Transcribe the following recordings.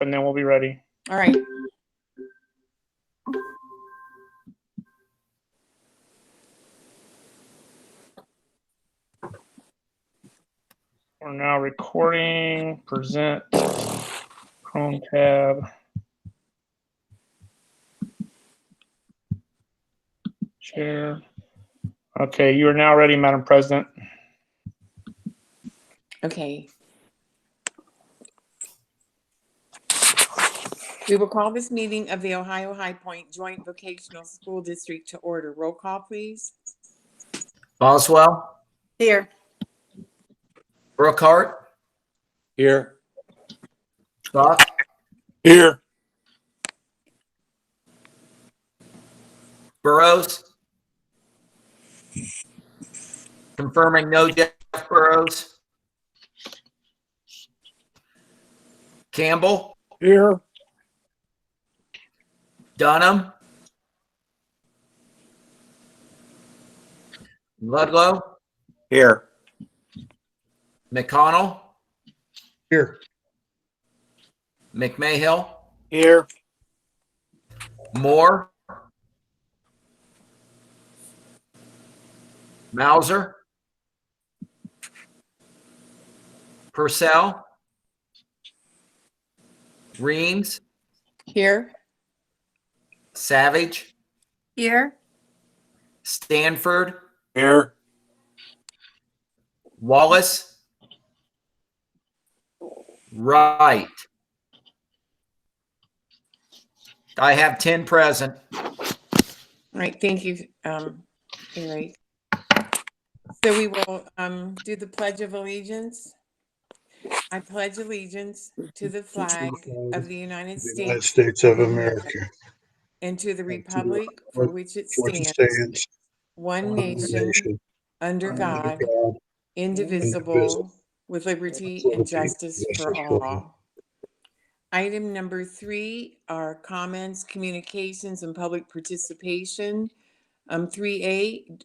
and then we'll be ready. All right. We're now recording, present, Chrome tab. Share. Okay, you are now ready, Madam President. Okay. We will call this meeting of the Ohio High Point Joint Vocational School District to order. Roll call, please. Boswell. Here. Brookhart. Here. Buck. Here. Burrows. Confirming no Jeff Burrows. Campbell. Here. Dunham. Ludlow. Here. McConnell. Here. McMahill. Here. Moore. Mauser. Purcell. Reams. Here. Savage. Here. Stanford. Here. Wallace. Right. I have 10 present. All right, thank you. All right. So we will do the Pledge of Allegiance. I pledge allegiance to the flag of the United States of America, and to the republic for which it stands, one nation, under God, indivisible, with liberty and justice for all. Item number 3 are comments, communications, and public participation. 3A,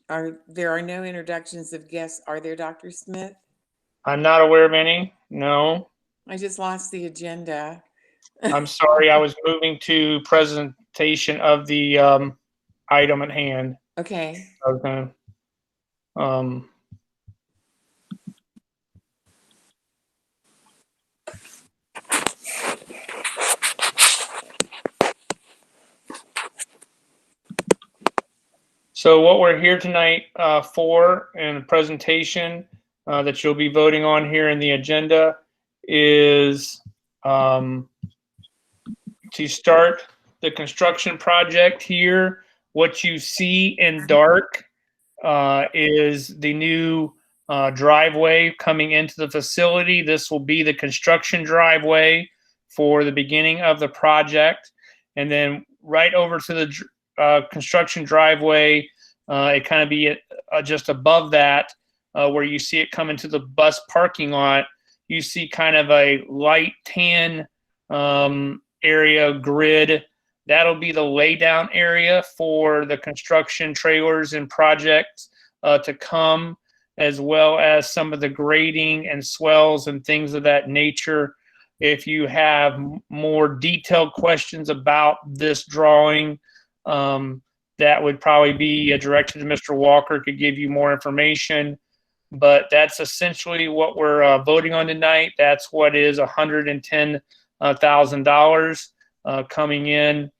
there are no introductions of guests. Are there, Dr. Smith? I'm not aware of any. No. I just lost the agenda. I'm sorry. I was moving to presentation of the item at hand. Okay. Okay. So what we're here tonight for in a presentation that you'll be voting on here in the agenda is to start the construction project here. What you see in dark is the new driveway coming into the facility. This will be the construction driveway for the beginning of the project. And then right over to the construction driveway, it kind of be just above that, where you see it come into the bus parking lot. You see kind of a light tan area grid. That'll be the laydown area for the construction trailers and projects to come, as well as some of the grading and swells and things of that nature. If you have more detailed questions about this drawing, that would probably be directed to Mr. Walker, could give you more information. But that's essentially what we're voting on tonight. That's what is $110,000 coming in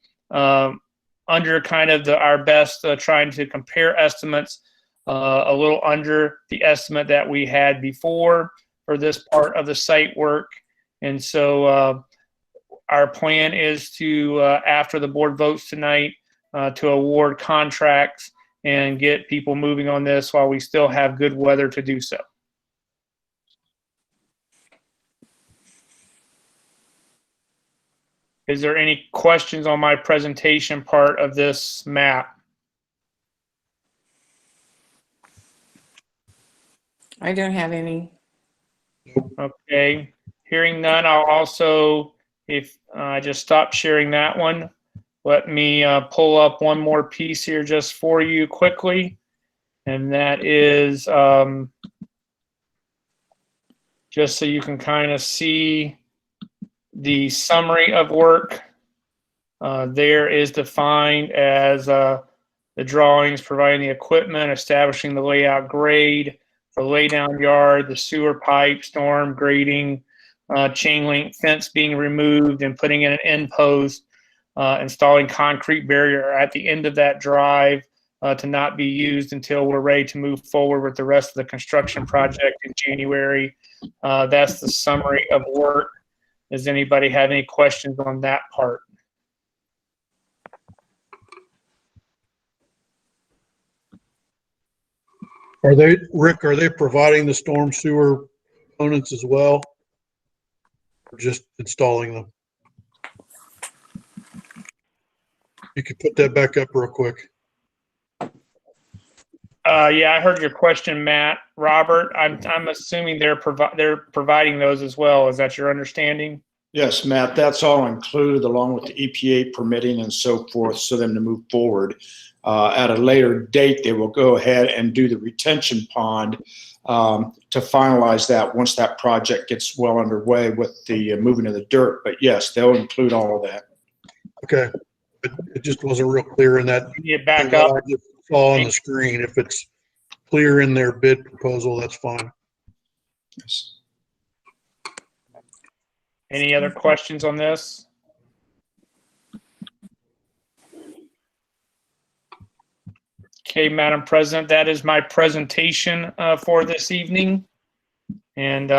under kind of our best, trying to compare estimates, a little under the estimate that we had before for this part of the site work. And so our plan is to, after the board votes tonight, to award contracts and get people moving on this while we still have good weather to do so. Is there any questions on my presentation part of this map? I don't have any. Okay, hearing none, I'll also, if I just stop sharing that one, let me pull up one more piece here just for you quickly. And that is just so you can kind of see The summary of work there is defined as the drawings providing the equipment, establishing the layout grade, the laydown yard, the sewer pipe, storm grading, chain link fence being removed and putting in an end post, installing concrete barrier at the end of that drive to not be used until we're ready to move forward with the rest of the construction project in January. That's the summary of work. Does anybody have any questions on that part? Rick, are they providing the storm sewer components as well? Or just installing them? You could put that back up real quick. Yeah, I heard your question, Matt. Robert, I'm assuming they're providing those as well. Is that your understanding? Yes, Matt, that's all included along with the EPA permitting and so forth, so then to move forward. At a later date, they will go ahead and do the retention pond to finalize that once that project gets well underway with the moving of the dirt. But yes, they'll include all of that. Okay. It just wasn't real clear in that. You back up. I just saw on the screen. If it's clear in their bid proposal, that's fine. Yes. Any other questions on this? Okay, Madam President, that is my presentation for this evening. And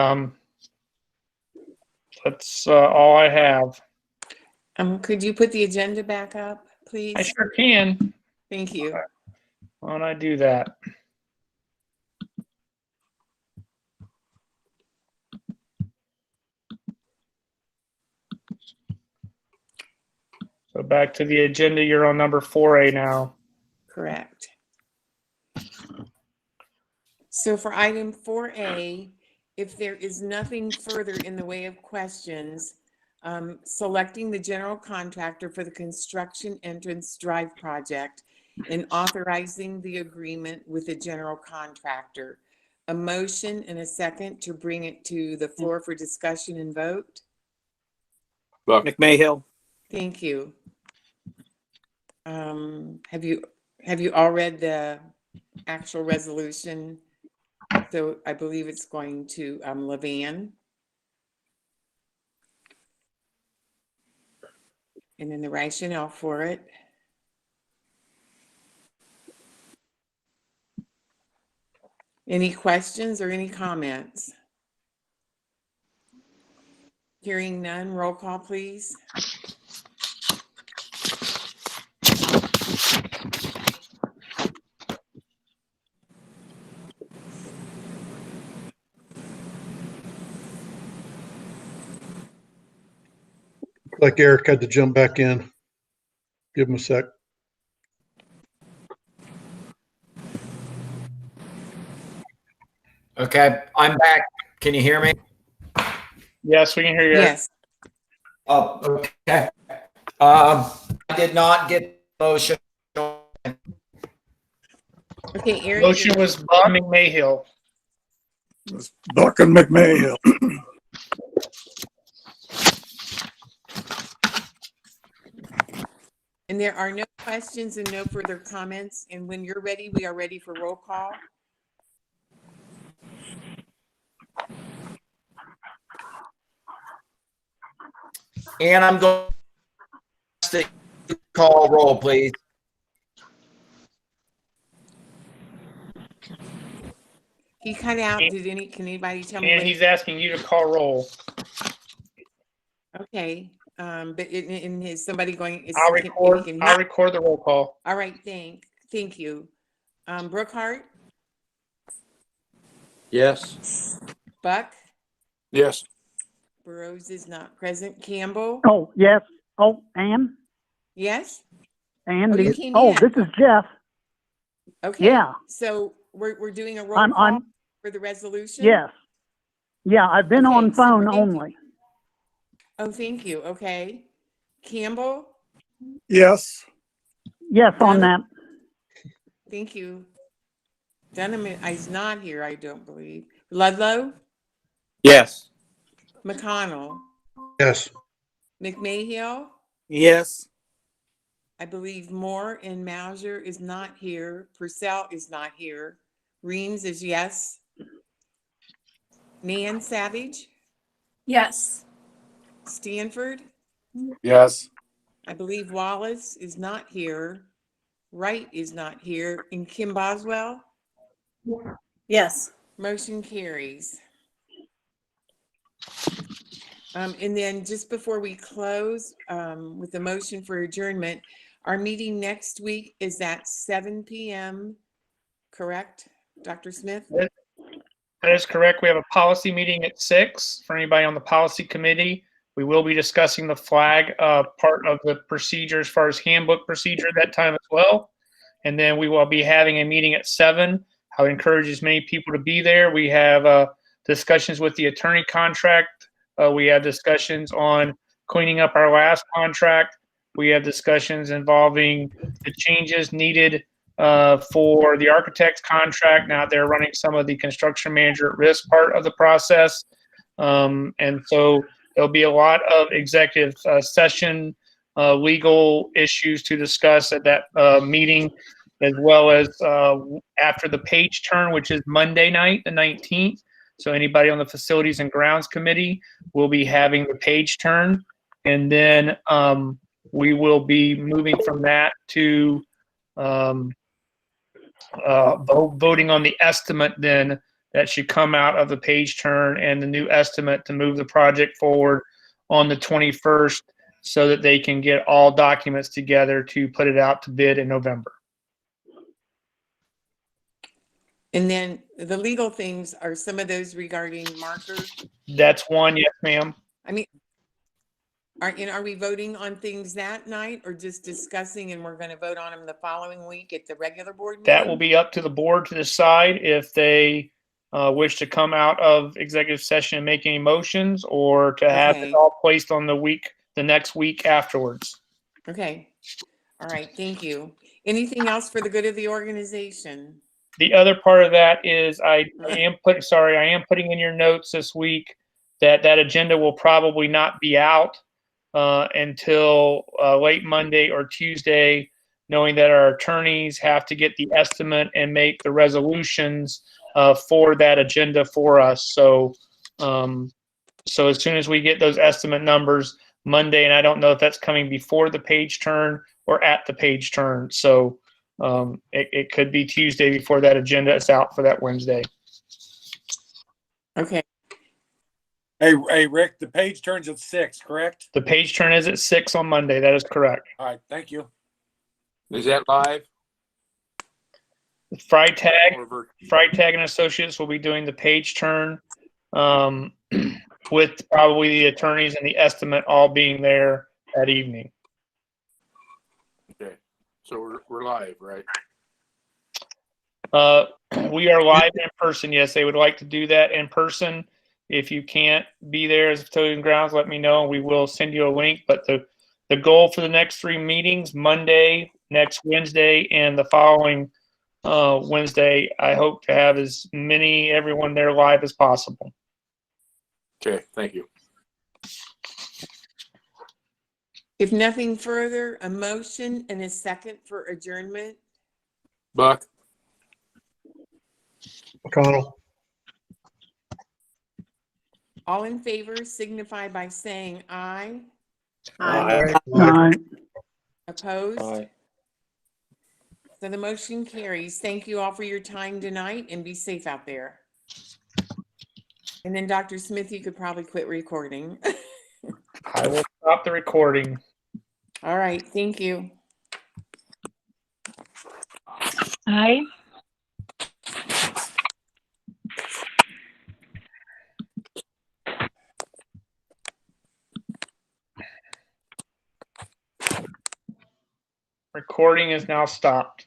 that's all I have. Could you put the agenda back up, please? I sure can. Thank you. Why don't I do that? So back to the agenda, you're on number 4A now. Correct. So for item 4A, if there is nothing further in the way of questions, selecting the general contractor for the construction entrance drive project and authorizing the agreement with the general contractor. A motion and a second to bring it to the floor for discussion and vote. Buck McMahill. Thank you. Have you all read the actual resolution? So I believe it's going to LeVan. And then the rationale for it. Any questions or any comments? Hearing none, roll call, please. Like Eric had to jump back in. Give him a sec. Okay, I'm back. Can you hear me? Yes, we can hear you. Yes. Oh, okay. I did not get the motion. Okay, Eric. Motion was Buck McMahill. Buck and McMahill. And there are no questions and no further comments. And when you're ready, we are ready for roll call. And I'm going to call roll, please. He cut out. Can anybody tell me? And he's asking you to call roll. Okay. But is somebody going? I'll record the roll call. All right. Thank you. Brookhart, Yes. Buck, Yes. Burrows is not present. Campbell, Oh, yes. Oh, Ann? yes. Ann, Oh, you this came in. is Jeff. Okay. Yeah. So we're doing a roll I'm call on. for the resolution. Yes. Yeah, I've been Okay, on so phone thank you. only. Oh, thank you. Okay. Campbell, Yes. Yes, on that. thank you. Dunham is not here, I don't believe. Ludlow, Yes. McConnell, Yes. McMahill. Yes. I believe Moore and Mauser is not here. Purcell is not here. Reams is yes. Nan Savage, Yes. Stanford. Yes. I believe Wallace is not here. Wright is not here. And Kim Boswell. Yes. Motion carries. And then just before we close with the motion for adjournment, our meeting next week is at 7 p.m. Correct, Dr. Smith? That is correct. We have a policy meeting at 6 for anybody on the policy committee. We will be discussing the flag part of the procedure as far as handbook procedure at that time as well. And then we will be having a meeting at 7. I would encourage as many people to be there. We have discussions with the attorney contract. We have discussions on cleaning up our last contract. We have discussions involving the changes needed for the architect's contract. Now they're running some of the construction manager at risk part of the process. And so there'll be a lot of executive session legal issues to discuss at that meeting, as well as after the page turn, which is Monday night, the 19th. So anybody on the Facilities and Grounds Committee will be having the page turn. And then we will be moving from that to voting on the estimate then that should come out of the page turn and the new estimate to move the project forward on the 21st so that they can get all documents together to put it out to bid in November. And then the legal things are some of those regarding markers. That's one, yes, ma'am. I mean, are we voting on things that night or just discussing and we're going to vote on them the following week at the regular board meeting? That will be up to the board to decide if they wish to come out of executive session and make any motions or to have it all placed on the next week afterwards. Okay. All right. Thank you. Anything else for the good of the organization? The other part of that is I am putting in your notes this week that agenda will probably not be out until late Monday or Tuesday, knowing that our attorneys have to get the estimate and make the resolutions for that agenda for us. So as soon as we get those estimate numbers Monday, and I don't know if that's coming before the page turn or at the page turn. So it could be Tuesday before that agenda is out for that Wednesday. Okay. Hey, Rick, the page turns at 6, correct? The page turn is at 6 on Monday. That is correct. All right, thank you. Is that live? Freitag and Associates will be doing the page turn with probably the attorneys and the estimate all being there that evening. Okay, so we're live, right? We are live in person. Yes, they would like to do that in person. If you can't be there as Facilities and Grounds, let me know. We will send you a link. But the goal for the next 3 meetings, Monday, next Wednesday, and the following Wednesday, I hope to have as many everyone there live as possible. Okay, thank you. If nothing further, a motion and a second for adjournment. Buck? McConnell. All in favor signify by saying aye. Aye. Aye. Opposed? Aye. So the motion carries. Thank you all for your time tonight and be safe out there. And then Dr. Smith, you could probably quit recording. I will stop the recording. All right. Thank you. Aye. Recording is now stopped.